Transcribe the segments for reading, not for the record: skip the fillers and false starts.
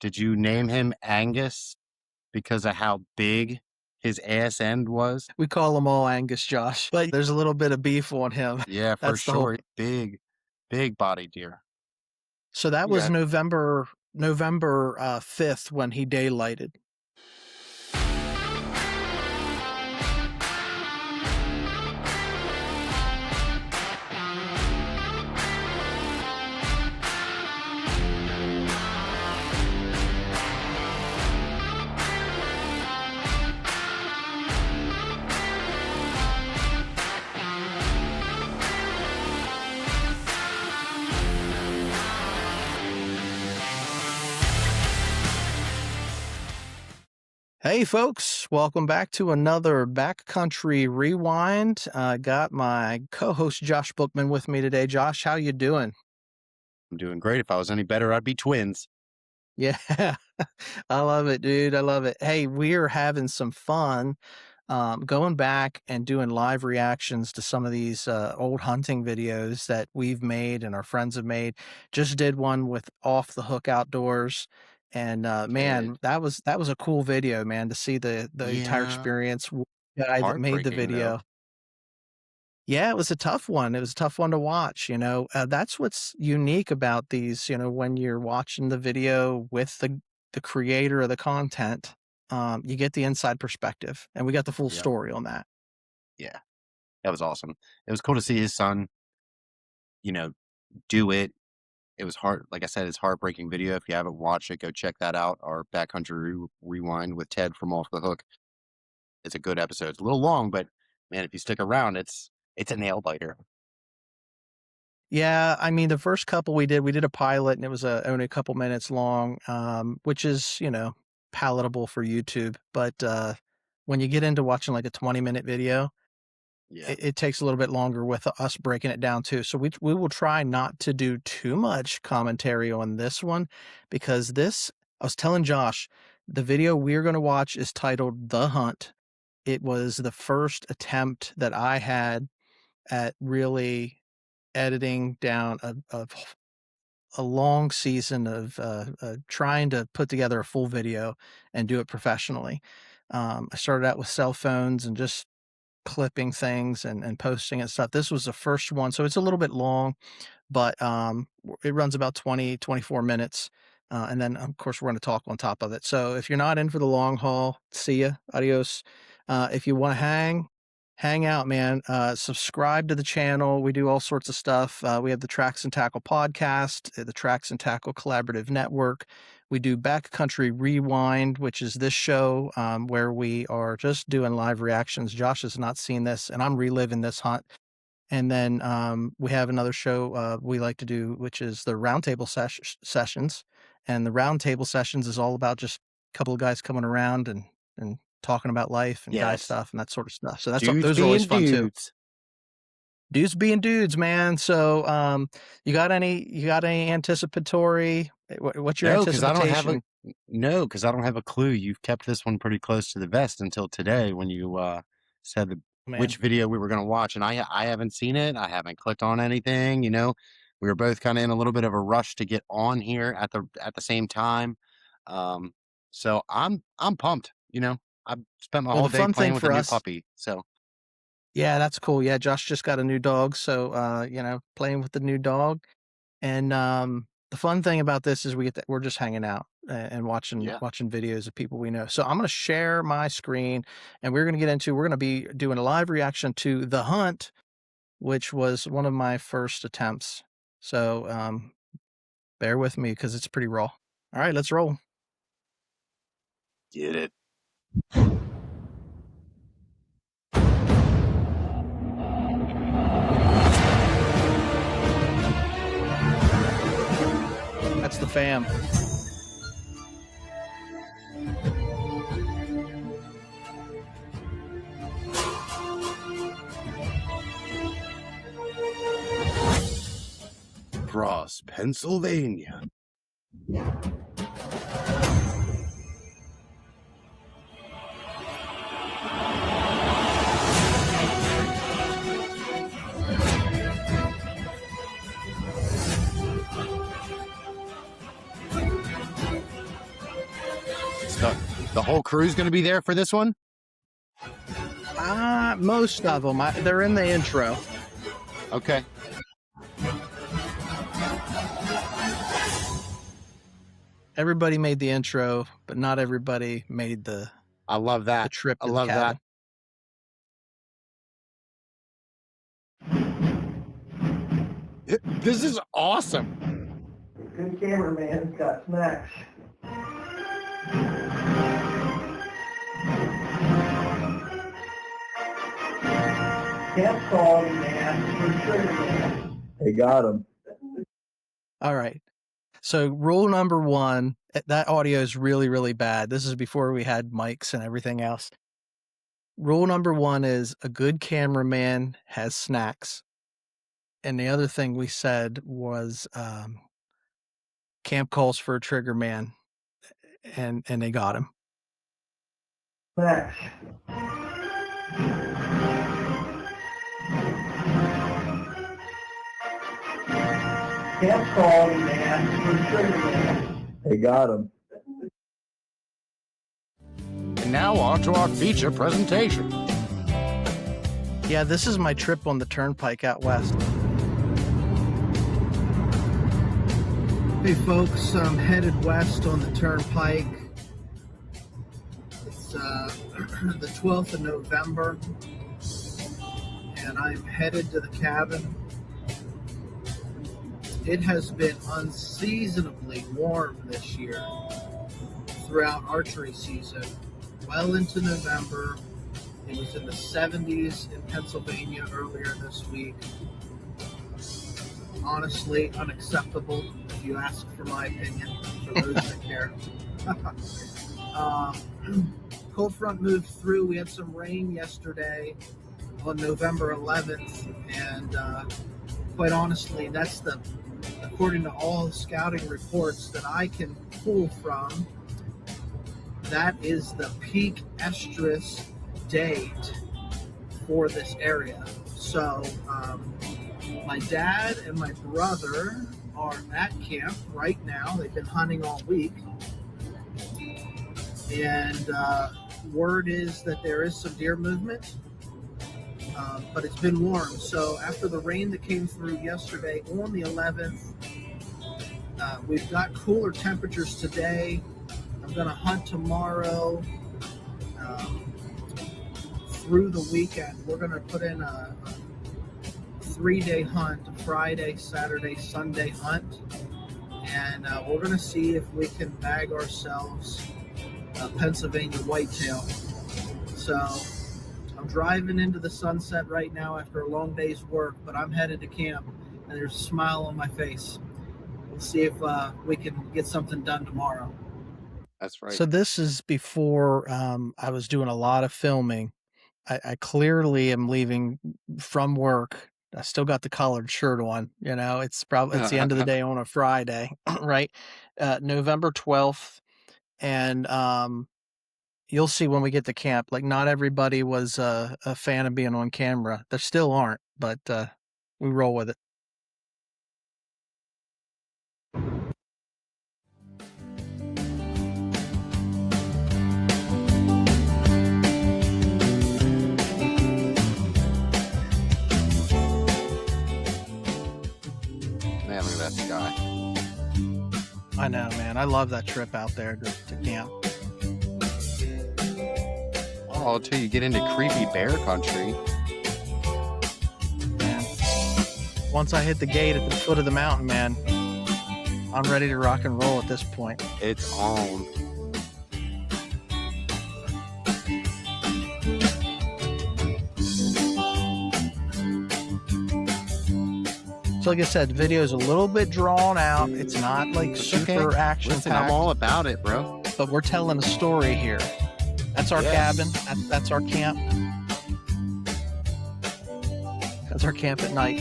did you name him Angus because of how big his ass end was? We call them all Angus, Josh, but there's a little bit of beef on him. Yeah, for That's the whole. sure. Big body deer. So that You was got November 5th when he daylighted. Hey folks, welcome back to another Backcountry Rewind. I got my co-host Josh Bookman with me today. Josh, how you doing? I'm doing great. If I was any better, I'd be twins. Yeah, I love it, dude. I love it. Hey, we're having some fun going back and doing live reactions to some of these old hunting videos that we've made and our friends have made. Just did one with Off the Hook Outdoors. And Yeah. man, that was a cool video, man, to see the entire Yeah. experience. Guy that made the Heartbreaking though. video. Yeah, it was a tough one. It was a tough one to watch, you know. That's what's unique about these, you know, when you're watching the video with the creator of the content, you get the inside perspective, and we got the full Yep. story on that. Yeah. That was awesome. It was cool to see his son, do it. It was hard. Like I said, it's heartbreaking video. If you haven't watched it, go check that out. Our Backcountry Rewind with Ted from Off the Hook. It's a good episode. It's a little long, but man, if you stick around, it's a nail biter. Yeah, I mean, the first couple we did a pilot, and it was only a couple minutes long, which is, you know, palatable for YouTube. But when you get into watching like a 20-minute video, Yeah. it takes a little bit longer with us breaking it down too. So we will try not to do too much commentary on this one, because this, I was telling Josh, the video we're going to watch is titled The Hunt. It was the first attempt that I had at really editing down a long season of trying to put together a full video and do it professionally. I started out with cell phones and just clipping things and posting and stuff. This was the first one, so it's a little bit long, but it runs about 24 minutes. And then, of course, we're going to talk on top of it. So if you're not in for the long haul, see ya. Adios. If you want to hang out, man, subscribe to the channel. We do all sorts of stuff. We have the Tracks and Tackle podcast, the Tracks and Tackle Collaborative Network. We do Backcountry Rewind, which is this show where we are just doing live reactions. Josh has not seen this, and I'm reliving this hunt. And then we have another show we like to do, which is the Roundtable Sessions. And the Roundtable Sessions is all about just a couple of guys coming around and talking about life and guy Yes. stuff and that sort of stuff. So Dudes those are always being fun too. dudes. Dudes being dudes, man. So you got any anticipatory? What's your anticipation? No, because I don't have a clue. You've kept this one pretty close to the vest until today when you said which video we were going to watch, and I haven't seen it. I haven't clicked on anything. You know, we were both kind of in a little bit of a rush to get on here at the same time. So I'm pumped. You know, I've spent my whole day playing with a new puppy. So yeah, that's cool. Yeah, Josh just got a new dog, so you know, playing with the new dog. And the fun thing about this is we're just hanging out and watching videos of people we know. So I'm going to share my screen, and we're going to be doing a live reaction to The Hunt, which was one of my first attempts. So bear with me because it's pretty raw. All right, let's roll. Get it. That's the fam. Across Pennsylvania. The whole crew's going to be there for this one? Most of them. They're in the intro. Okay. Everybody made the intro, but not everybody made the I love that. the trip I to love the cabin. This is awesome. Good cameraman's got snacks. Camp calling, man. For sure, man. They got him. All right. So rule number 1, that audio is really, really bad. This is before we had mics and everything else. Rule number 1 is a good cameraman has snacks. And the other thing we said was camp calls for a trigger man, and they got him. Snacks. Camp calling, man. For sure, man. They got him. And now on to our feature presentation. Yeah, this is my trip on the turnpike out west. Hey folks, I'm headed west on the turnpike. It's the 12th of November, and I'm headed to the cabin. It has been unseasonably warm this year throughout archery season, well into November. It was in the 70s in Pennsylvania earlier this week. Honestly, unacceptable, if you ask for my opinion, for those that care. Cold front moved through. We had some rain yesterday on November 11th, and quite honestly, that's according to all the scouting reports that I can pull from, that is the peak estrus date for this area. So my dad and my brother are at camp right now. They've been hunting all week, and word is that there is some deer movement, but it's been warm. So after the rain that came through yesterday on the 11th, we've got cooler temperatures today. I'm going to hunt tomorrow through the weekend. We're going to put in a 3-day hunt, Friday, Saturday, Sunday hunt, and we're going to see if we can bag ourselves a Pennsylvania whitetail. So I'm driving into the sunset right now after a long day's work, but I'm headed to camp, and there's a smile on my face. We'll see if we can get something done tomorrow. That's right. So this is before I was doing a lot of filming. I clearly am leaving from work. I still got the collared shirt on. You know, it's the end of the day on a Friday, right? November 12th, and you'll see when we get to camp. Like, not everybody was a fan of being on camera. There still aren't, but we roll with it. Man, look at that sky. I know, man. I love that trip out there to camp. Oh, until you get into creepy bear country. Man. Once I hit the gate at the foot of the mountain, man, I'm ready to rock and roll at this point. It's on. So like I said, the video is a little bit drawn out. It's not like super action Listen, I'm all about it, bro. but we're telling a story here. That's our cabin. That's our camp. That's our camp at night.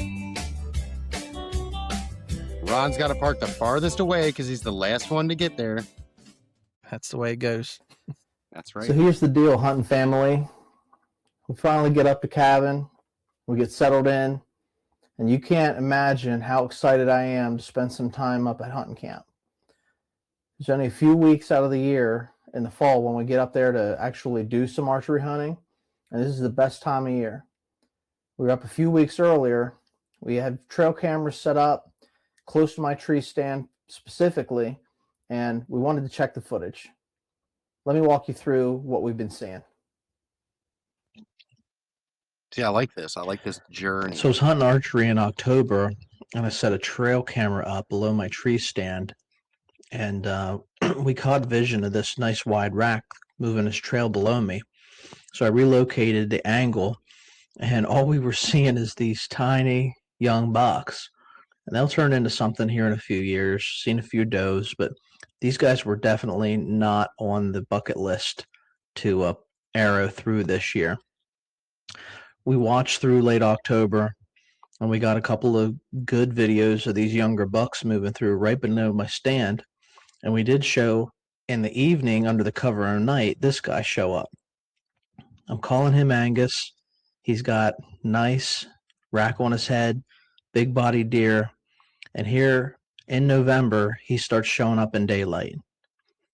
Ron's got to park the farthest away because he's the last one to get there. That's the way it goes. That's right. So here's the deal, hunting family. We finally get up to cabin. We get settled in. And you can't imagine how excited I am to spend some time up at hunting camp. There's only a few weeks out of the year, in the fall when we get up there to actually do some archery hunting. And this is the best time of year. We were up a few weeks earlier. We had trail cameras set up close to my tree stand specifically, and we wanted to check the footage. Let me walk you through what we've been seeing. See, I like this. I like this journey. So I was hunting archery in October, and I set a trail camera up below my tree stand, and we caught vision of this nice wide rack moving his trail below me. So I relocated the angle, and all we were seeing is these tiny young bucks. And they'll turn into something here in a few years. Seen a few does, but these guys were definitely not on the bucket list to arrow through this year. We watched through late October, and we got a couple of good videos of these younger bucks moving through right below my stand. And we did show in the evening, under the cover of night, this guy show up. I'm calling him Angus. He's got nice rack on his head, big body deer. And here in November, he starts showing up in daylight.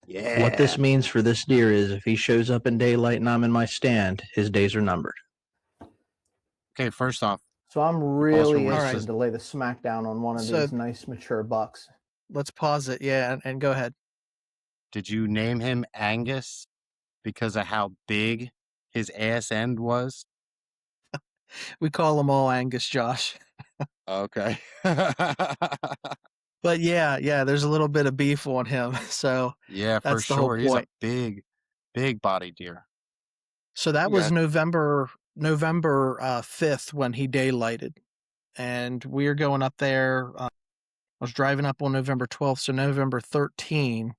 Yeah. What this means for this deer is if he shows up in daylight and I'm in my stand, his days are numbered. Okay, first off. So I'm really All interested to lay the smackdown on one of these nice mature bucks. Let's pause it. Yeah, and go ahead. Did you name him Angus because of how big his ass end was? We call them all Angus, Josh. Okay. But yeah, there's a little bit of beef on him. So yeah, for that's the whole sure. He's a point. big body deer. So that was November 5th when he daylighted, and we were going up there. I was driving up on November 12th, so November 13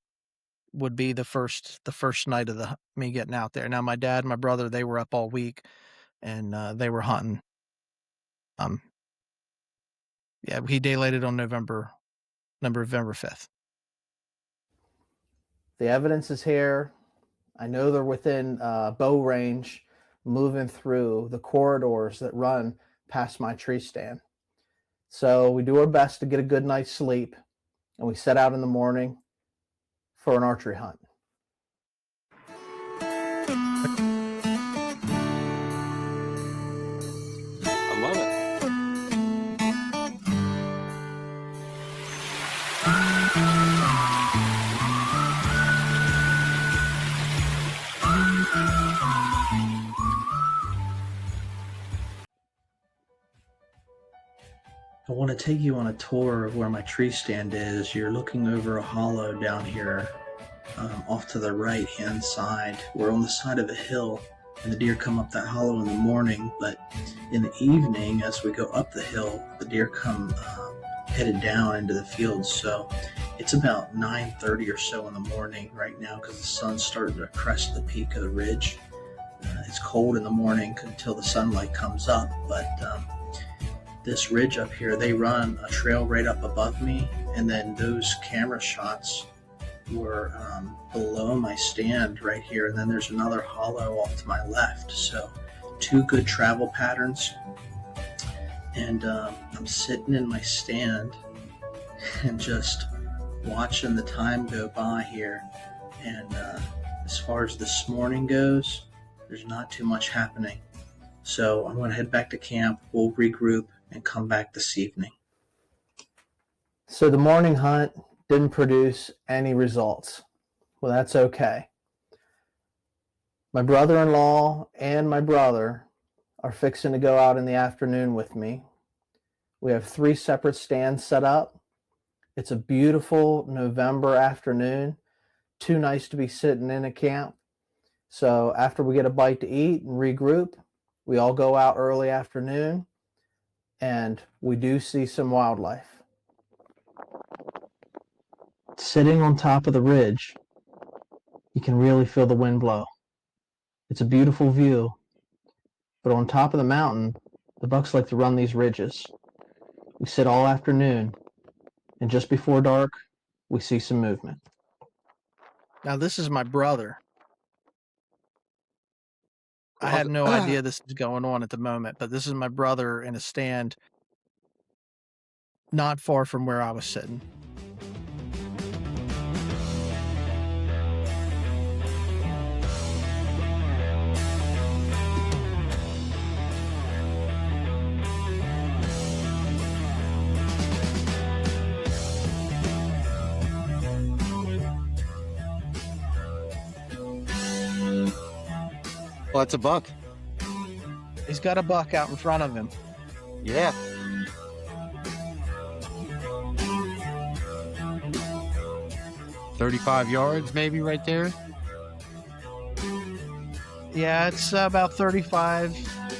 would be the first night of me getting out there. Now my dad and my brother, they were up all week, and they were hunting. Yeah, he daylighted on November 5th. The evidence is here. I know they're within bow range, moving through the corridors that run past my tree stand. So we do our best to get a good night's sleep, and we set out in the morning for an archery hunt. I love it. I want to take you on a tour of where my tree stand is. You're looking over a hollow down here off to the right hand side. We're on the side of a hill, and the deer come up that hollow in the morning, but in the evening as we go up the hill, the deer come headed down into the fields. So it's about 9:30 or so in the morning right now because the sun's starting to crest the peak of the ridge. It's cold in the morning until the sunlight comes up, but this ridge up here, they run a trail right up above me, and then those camera shots were below my stand right here, and then there's another hollow off to my left. So two good travel patterns, and I'm sitting in my stand and just watching the time go by here. And as far as this morning goes, there's not too much happening. So I'm going to head back to camp. We'll regroup and come back this evening. So the morning hunt didn't produce any results. Well, that's okay. My brother-in-law and my brother are fixing to go out in the afternoon with me. We have 3 separate stands set up. It's a beautiful November afternoon. Too nice to be sitting in a camp. So after we get a bite to eat and regroup, we all go out early afternoon, and we do see some wildlife. Sitting on top of the ridge, you can really feel the wind blow. It's a beautiful view, but on top of the mountain, the bucks like to run these ridges. We sit all afternoon, and just before dark, we see some movement. Now this is my brother. I had no idea this was going on at the moment, but this is my brother in a stand not far from where I was sitting. Well, it's a buck. He's got a buck out in front of him. Yeah. "35 yards, maybe, right there." Yeah, it's about 35,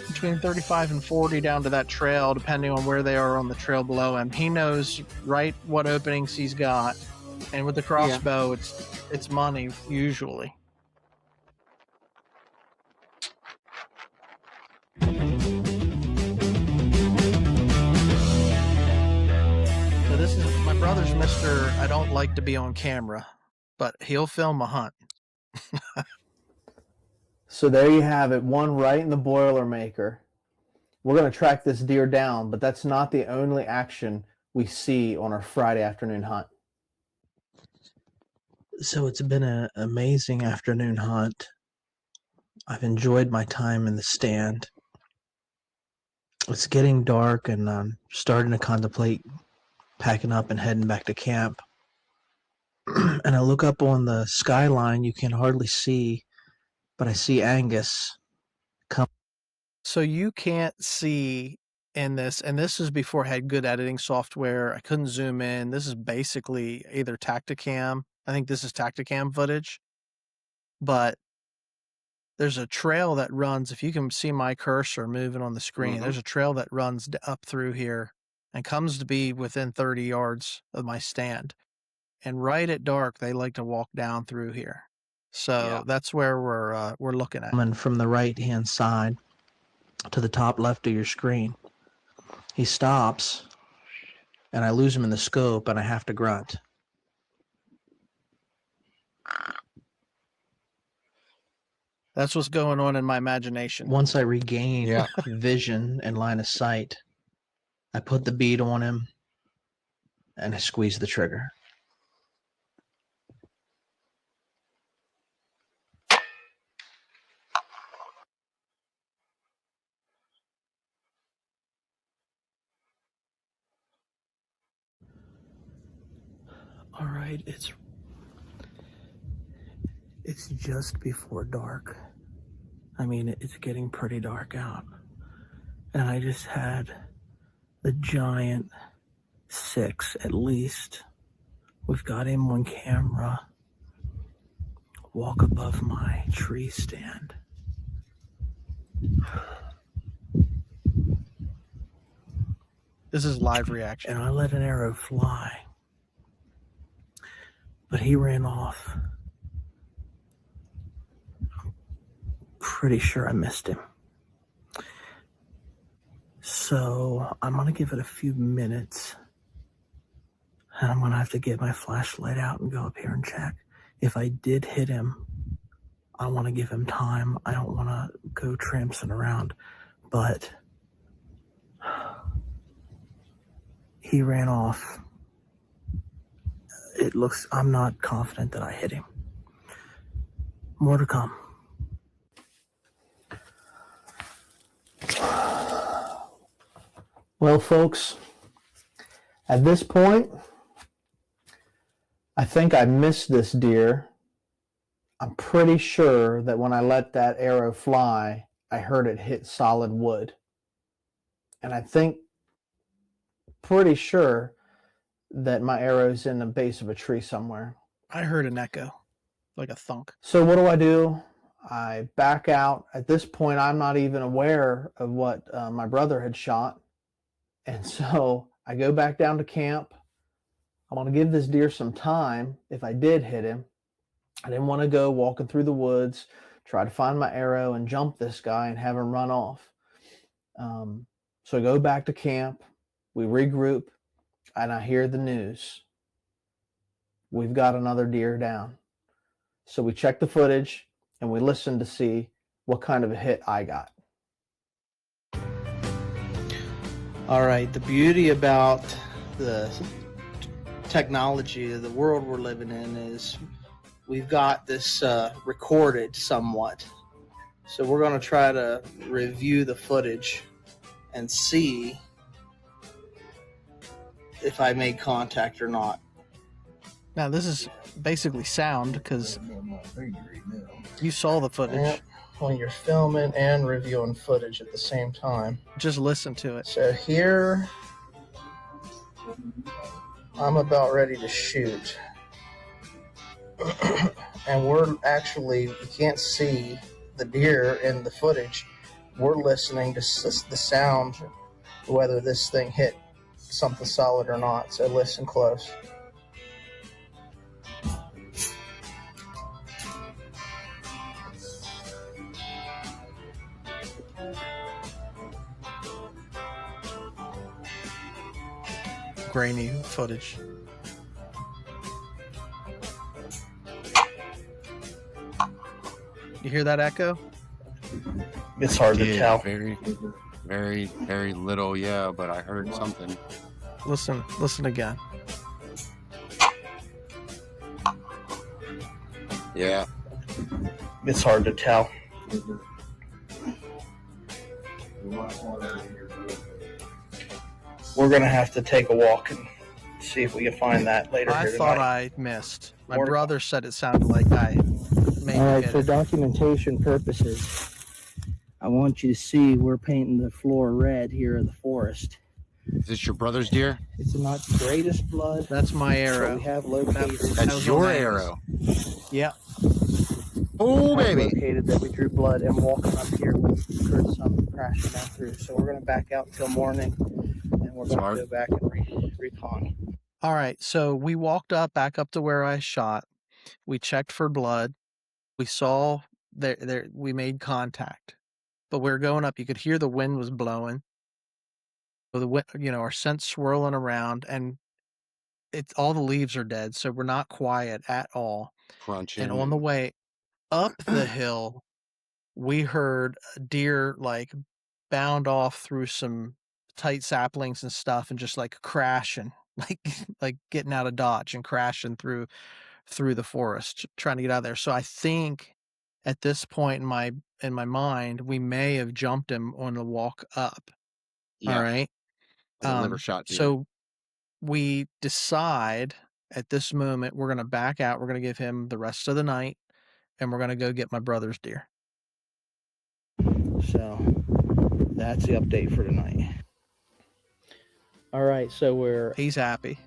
between 35 and 40 down to that trail, depending on where they are on the trail below him. He knows right what openings he's got, and with the crossbow, it's money usually. So this is my brother's Mr. I don't like to be on camera, but he'll film a hunt. So there you have it, one right in the Boilermaker. We're going to track this deer down, but that's not the only action we see on our Friday afternoon hunt. So it's been an amazing afternoon hunt. I've enjoyed my time in the stand. It's getting dark, and I'm starting to contemplate packing up and heading back to camp. And I look up on the skyline, you can hardly see, but I see Angus come. So you can't see in this, and this is before I had good editing software. I couldn't zoom in. This is basically either Tacticam. I think this is Tacticam footage. But there's a trail that runs, if you can see my cursor moving on the screen, there's a trail that runs up through here and comes to be within 30 yards of my stand. And right at dark, they like to walk down through here. So that's where we're looking at. Coming from the right-hand side to the top left of your screen. He stops, and I lose him in the scope, and I have to grunt. That's what's going on in my imagination. Once I regain vision and line of sight, I put the bead on him, and I squeeze the trigger. All right, it's just before dark. I mean, it's getting pretty dark out. And I just had the giant 6 at least. We've got him on camera. Walk above my tree stand. This is live reaction. And I let an arrow fly. But he ran off. I'm pretty sure I missed him. So I'm going to give it a few minutes. And I'm going to have to get my flashlight out and go up here and check. If I did hit him, I want to give him time. I don't want to go tramping around. But he ran off. It looks, I'm not confident that I hit him. More to come. Well, folks, at this point, I think I missed this deer. I'm pretty sure that when I let that arrow fly, I heard it hit solid wood. And I think, pretty sure that my arrow's in the base of a tree somewhere. I heard an echo, like a thunk. So what do? I back out. At this point, I'm not even aware of what my brother had shot. And so I go back down to camp. I want to give this deer some time if I did hit him. I didn't want to go walking through the woods, try to find my arrow and jump this guy and have him run off. So I go back to camp. We regroup. And I hear the news. We've got another deer down. So we check the footage and we listen to see what kind of a hit I got. All right, the beauty about the technology of the world we're living in is we've got this recorded somewhat. So we're going to try to review the footage and see if I made contact or not. Now this is basically sound because you saw the footage. when you're filming and reviewing footage at the same time. Just listen to it. So here, I'm about ready to shoot. And we're actually, you can't see the deer in the footage. We're listening to the sound, whether this thing hit something solid or not. So listen close. Grainy footage. You hear that echo? It's hard to tell. Very, very, very little, yeah, but I heard something. Listen again. Yeah. It's hard to tell. We're going to have to take a walk and see if we can find that later here tonight. I thought I missed. My brother said it sounded like I made All right, for documentation purposes, I want you to see we're painting the floor red here in the forest. Is this your brother's deer? It's not the greatest blood. That's my arrow. We have located. That's your arrow. Yeah. Oh, baby. Located that we drew blood and walking up here, we heard something crashing down through. So we're going to back out until morning, and we're going to go back and recon. All right. So we walked back up to where I shot. We checked for blood. We saw there. We made contact, but we were going up. You could hear the wind was blowing. So the wind, our scent swirling around, and all the leaves are dead, so we're not quiet at all. Crunching. And on the way up the hill, we heard a deer bound off through some tight saplings and stuff, and just crashing, like getting out of Dodge and crashing through the forest, trying to get out of there. So I think at this point in my mind, we may have jumped him on the walk up. Yeah. All right. Liver shot deer. So we decide at this moment we're going to back out. We're going to give him the rest of the night, and we're going to go get my brother's deer. So that's the update for tonight. All right, so he's happy.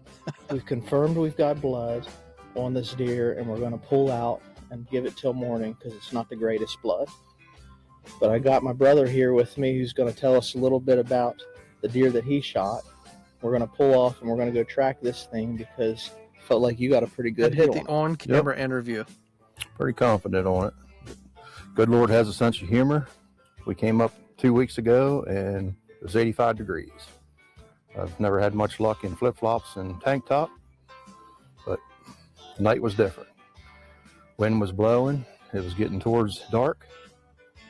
We've confirmed we've got blood on this deer, and we're going to pull out and give it till morning because it's not the greatest blood. But I got my brother here with me who's going to tell us a little bit about the deer that he shot. We're going to pull off and we're going to go track this thing because I felt like you got a pretty good hit on it. On-camera interview. Pretty confident on it. Good Lord has a sense of humor. We came up 2 weeks ago and it was 85 degrees. I've never had much luck in flip-flops and tank top, but the night was different. Wind was blowing. It was getting towards dark.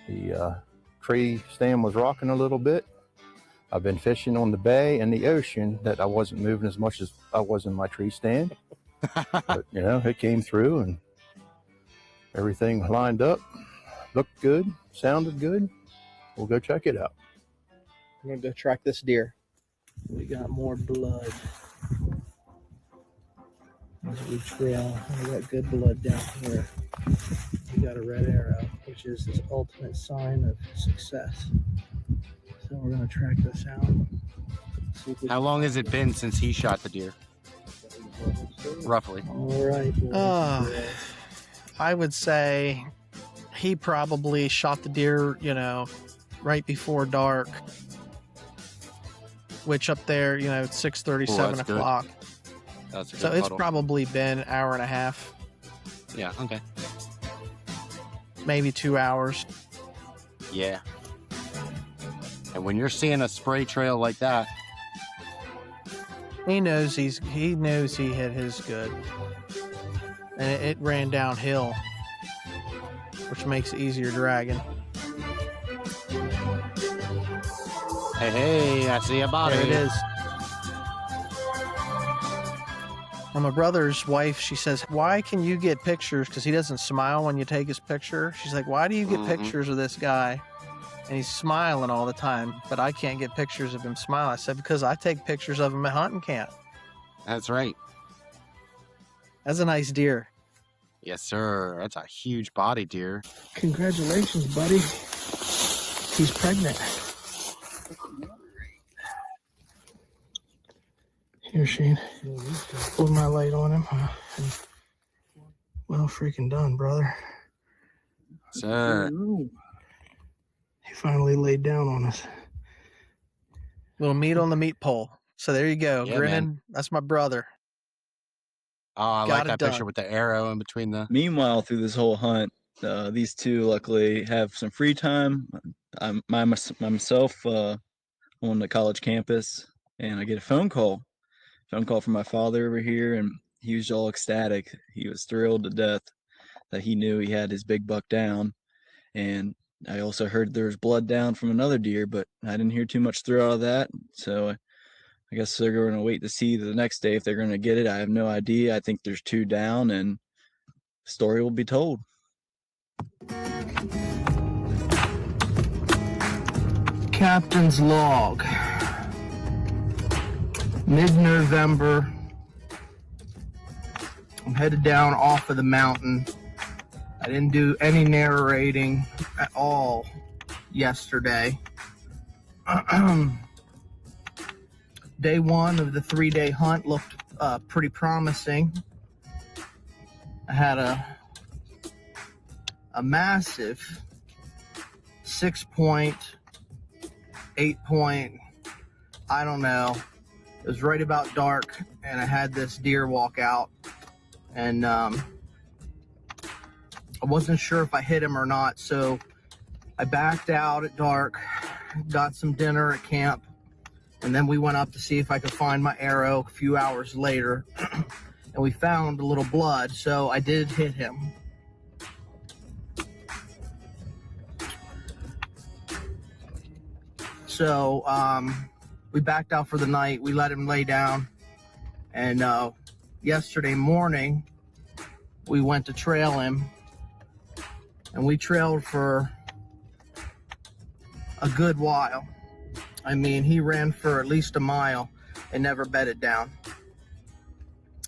The tree stand was rocking a little bit. I've been fishing on the bay and the ocean that I wasn't moving as much as I was in my tree stand. But, it came through and everything lined up, looked good, sounded good. We'll go check it out. I'm going to go track this deer. We got more blood. As we trail, we got good blood down here. We got a red arrow, which is the ultimate sign of success. So we're going to track this out. How long has it been since he shot the deer? Roughly. All right. I would say he probably shot the deer, right before dark. Which up there, it's 6:30, 7 o'clock. That's a good so it's puddle. Probably been an hour and a half. Yeah, okay. Maybe 2 hours. Yeah. And when you're seeing a spray trail like that, he knows he hit his good. And it ran downhill, which makes it easier dragging. Hey, I see a body. There it is. And my brother's wife, she says, why can you get pictures? Because he doesn't smile when you take his picture. She's like, why do you get pictures of this guy? And he's smiling all the time, but I can't get pictures of him smiling. I said, because I take pictures of him at hunting camp. That's right. That's a nice deer. Yes, sir. That's a huge body deer. Congratulations, buddy. He's pregnant. Here, Shane. Put my light on him. Well freaking done, brother. Sir. He finally laid down on us. Little meat on the meat pole. So there you go. Yeah, Grinning. man. That's my brother. Oh, I Got like it that done. picture with the arrow in between the. Meanwhile, through this whole hunt, these two luckily have some free time. I'm myself on the college campus, and I get a phone call from my father over here, and he was all ecstatic. He was thrilled to death that he knew he had his big buck down. And I also heard there was blood down from another deer, but I didn't hear too much through out of that. So I guess they're going to wait to see the next day if they're going to get it. I have no idea. I think there's 2 down, and the story will be told. Captain's log. Mid-November. I'm headed down off of the mountain. I didn't do any narrating at all yesterday. Day 1 of the 3-day hunt looked pretty promising. I had a massive 6-point, 8-point, I don't know. It was right about dark, and I had this deer walk out, and I wasn't sure if I hit him or not, so I backed out at dark, got some dinner at camp, and then we went up to see if I could find my arrow a few hours later, and we found a little blood, so I did hit him. So we backed out for the night. We let him lay down, and yesterday morning we went to trail him, and we trailed for a good while. I mean, he ran for at least a mile and never bedded down.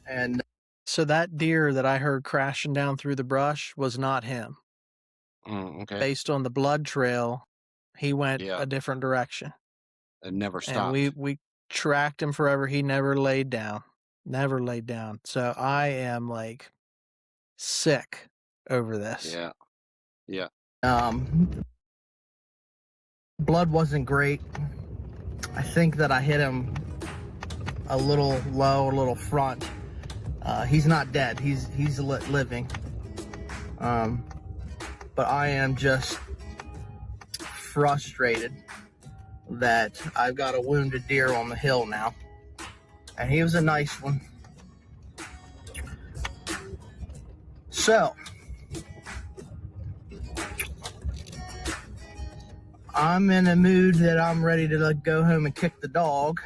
And so that deer that I heard crashing down through the brush was not him. Okay. Based on the blood trail, he went Yeah. a different direction. It never stopped. And we tracked him forever. He never laid down. Never laid down. So I am like sick over this. Yeah. Yeah. Blood wasn't great. I think that I hit him a little low, a little front. He's not dead. He's living. But I am just frustrated that I've got a wounded deer on the hill now. And he was a nice one. So, I'm in a mood that I'm ready to go home and kick the dog.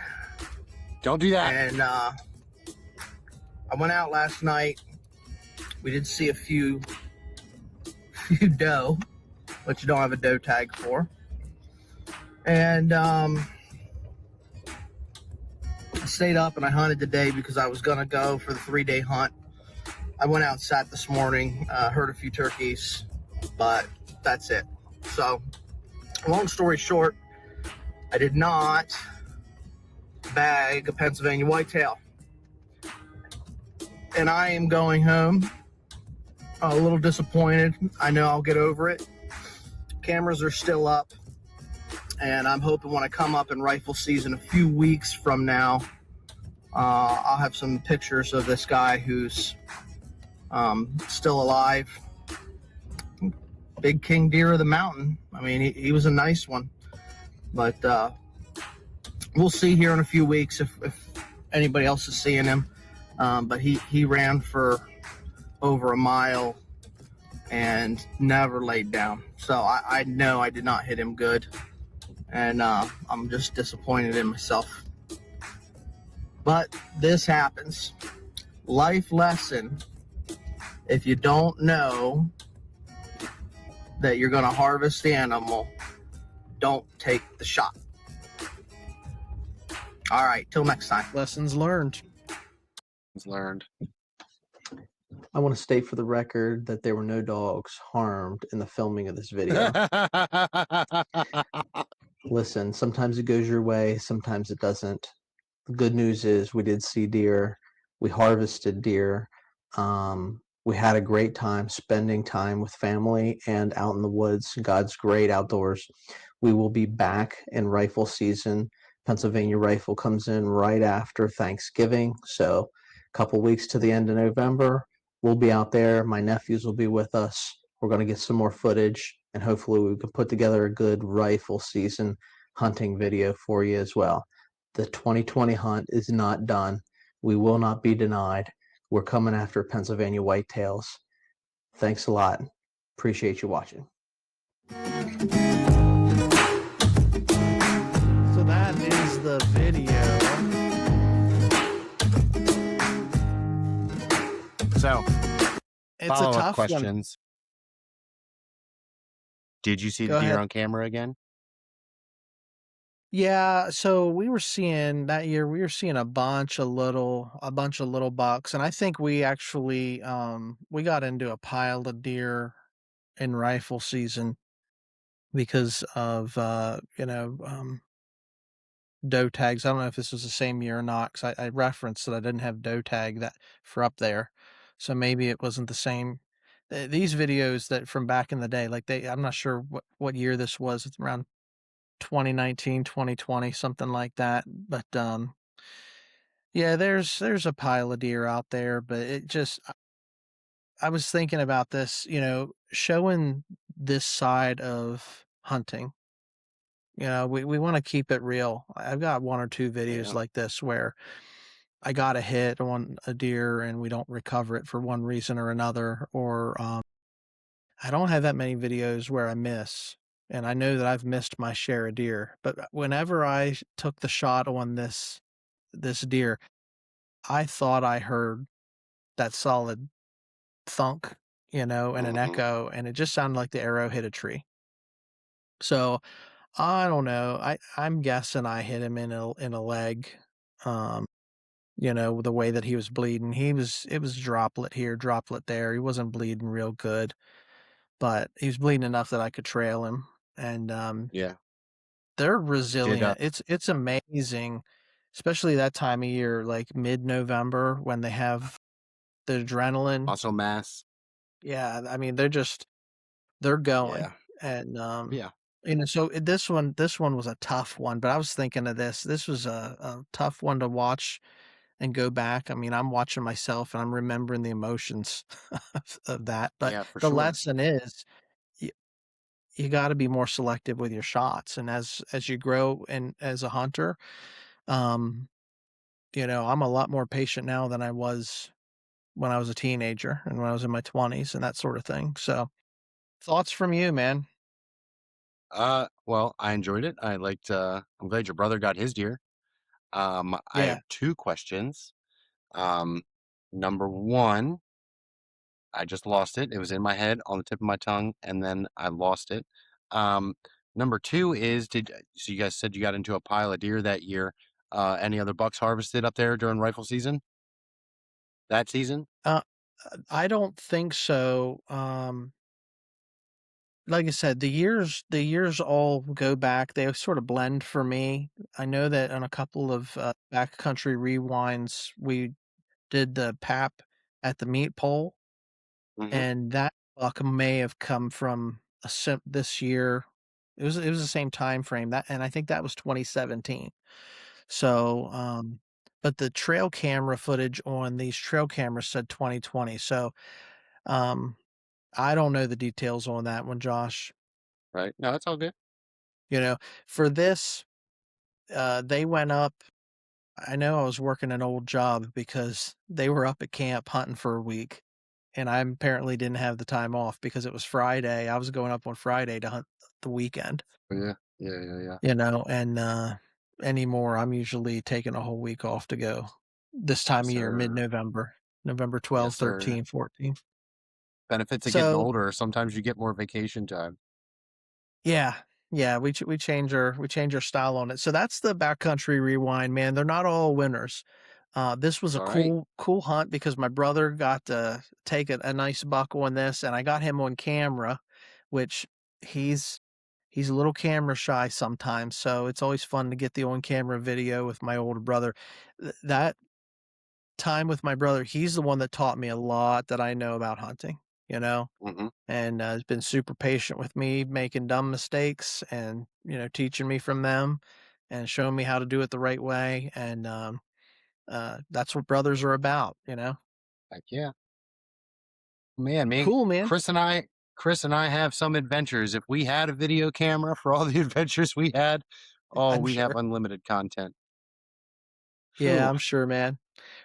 Don't do that. And I went out last night. We did see a few doe, which you don't have a doe tag for. And I stayed up and I hunted today because I was going to go for the 3-day hunt. I went out and sat this morning, heard a few turkeys, but that's it. So, long story short, I did not bag a Pennsylvania whitetail. And I am going home a little disappointed. I know I'll get over it. Cameras are still up. And I'm hoping when I come up in rifle season a few weeks from now, I'll have some pictures of this guy who's still alive. Big king deer of the mountain. I mean, he was a nice one. But we'll see here in a few weeks if anybody else is seeing him. But he ran for over a mile and never laid down. So I know I did not hit him good. And I'm just disappointed in myself. But this happens. Life lesson. If you don't know that you're going to harvest the animal, don't take the shot. All right, till next time. Lessons learned. It's learned. I want to state for the record that there were no dogs harmed in the filming of this video. Listen, sometimes it goes your way, sometimes it doesn't. The good news is we did see deer. We harvested deer. We had a great time spending time with family and out in the woods. God's great outdoors. We will be back in rifle season. Pennsylvania rifle comes in right after Thanksgiving. So a couple weeks to the end of November, we'll be out there. My nephews will be with us. We're going to get some more footage, and hopefully we can put together a good rifle season hunting video for you as well. The 2020 hunt is not done. We will not be denied. We're coming after Pennsylvania whitetails. Thanks a lot. Appreciate you watching. So that is the video. So, It's a follow-up tough one. questions. Did you see Go the deer ahead. on camera again? Yeah, so we were seeing that year, we were seeing a bunch of little bucks, and I think we actually we got into a pile of deer in rifle season because of doe tags. I don't know if this was the same year or not, because I referenced that I didn't have doe tag that for up there, so maybe it wasn't the same. These videos that from back in the day, like I'm not sure what year this was. It's around 2019, 2020, something like that. But yeah, there's a pile of deer out there, but it just I was thinking about this, showing this side of hunting. We want to keep it real. I've got one or two videos Yeah. like this where I got a hit on a deer and we don't recover it for one reason or another, or I don't have that many videos where I miss. And I know that I've missed my share of deer, but whenever I took the shot on this deer, I thought I heard that solid thunk, and an Mhm. echo, and it just sounded like the arrow hit a tree. So I don't know. I'm guessing I hit him in a leg. Um, the way that he was bleeding. It was droplet here, droplet there. He wasn't bleeding real good, but he was bleeding enough that I could trail him. And Yeah. they're Did resilient. It's amazing, especially that time of year, like mid-November when they have the adrenaline. muscle mass? Yeah, I mean they're going. Yeah. And Yeah. so this one was a tough one, but I was thinking of this. This was a tough one to watch and go back. I mean, I'm watching myself and I'm remembering the emotions of that. But Yeah, for the sure. lesson is you got to be more selective with your shots. And as you grow and as a hunter, um, I'm a lot more patient now than I was when I was a teenager and when I was in my 20s and that sort of thing. So, thoughts from you, man? Well, I enjoyed it. I'm glad your brother got his deer. I Yeah. have two questions. Um, number one, I just lost it. It was in my head on the tip of my tongue, and then I lost it. Um, number two is so you guys said you got into a pile of deer that year. Any other bucks harvested up there during rifle season? That season? Uh, I don't think so. Like I said, the years all go back. They sort of blend for me. I know that on a couple of backcountry rewinds, we did the pap at the meat pole, Mm-hmm. and that buck may have come from this year. It was the same time frame that, and I think that was 2017. So, but the trail camera footage on these trail cameras said 2020. So, um, I don't know the details on that one, Josh. Right. No, that's all good. You know, for this, they went up. I know I was working an old job because they were up at camp hunting for a week, and I apparently didn't have the time off because it was Friday. I was going up on Friday to hunt the weekend, Yeah. Yeah. Yeah. Yeah. and anymore, I'm usually taking a whole week off to go this time Yes, of year, sir. mid-November, November Yes, 12th, sir. 13th, 14th. Benefits of getting So older. Sometimes you get more vacation time. yeah, yeah, we change our style on it. So that's the backcountry rewind, man. They're not all winners. This was It's a all right. cool hunt because my brother got to take a nice buck on this, and I got him on camera, which he's he's a little camera shy sometimes, so it's always fun to get the on camera video with my older brother. That time with my brother, he's the one that taught me a lot that I know about hunting, you know, Hmm. and has been super patient with me making dumb mistakes and, teaching me from them and showing me how to do it the right way. And that's what brothers are about. Heck yeah. Man, Cool, man. Chris and I have some adventures. If we had a video camera for all the adventures we had, oh, I'm we'd have sure. unlimited content. Yeah, Phew. I'm sure, man.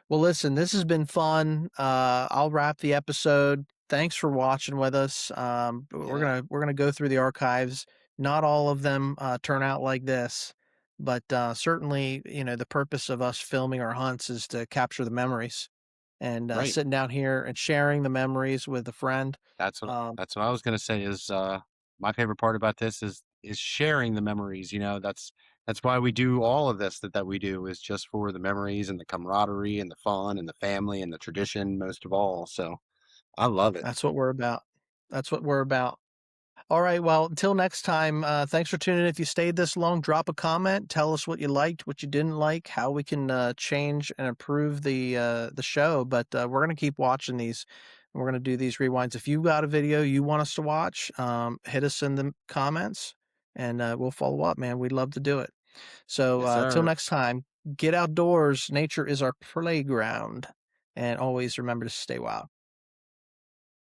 Well, listen, this has been fun. I'll wrap the episode. Thanks for watching with us. We're Yeah. gonna go through the archives. Not all of them turn out like this, but certainly, the purpose of us filming our hunts is to capture the memories and Right. sitting down here and sharing the memories with a friend. Um, That's what I was gonna say is my favorite part about this is sharing the memories. That's why we do all of this that we do is just for the memories and the camaraderie and the fun and the family and the tradition most of all. So I love it. that's what we're about. That's what we're about. All right. Well, until next time, thanks for tuning in. If you stayed this long, drop a comment. Tell us what you liked, what you didn't like, how we can change and improve the show. But we're gonna keep watching these. We're gonna do these rewinds. If you got a video you want us to watch, hit us in the comments, and we'll follow up. Man, we'd love to do it. So Yes, till sir. next time, get outdoors. Nature is our playground, and always remember to stay wild.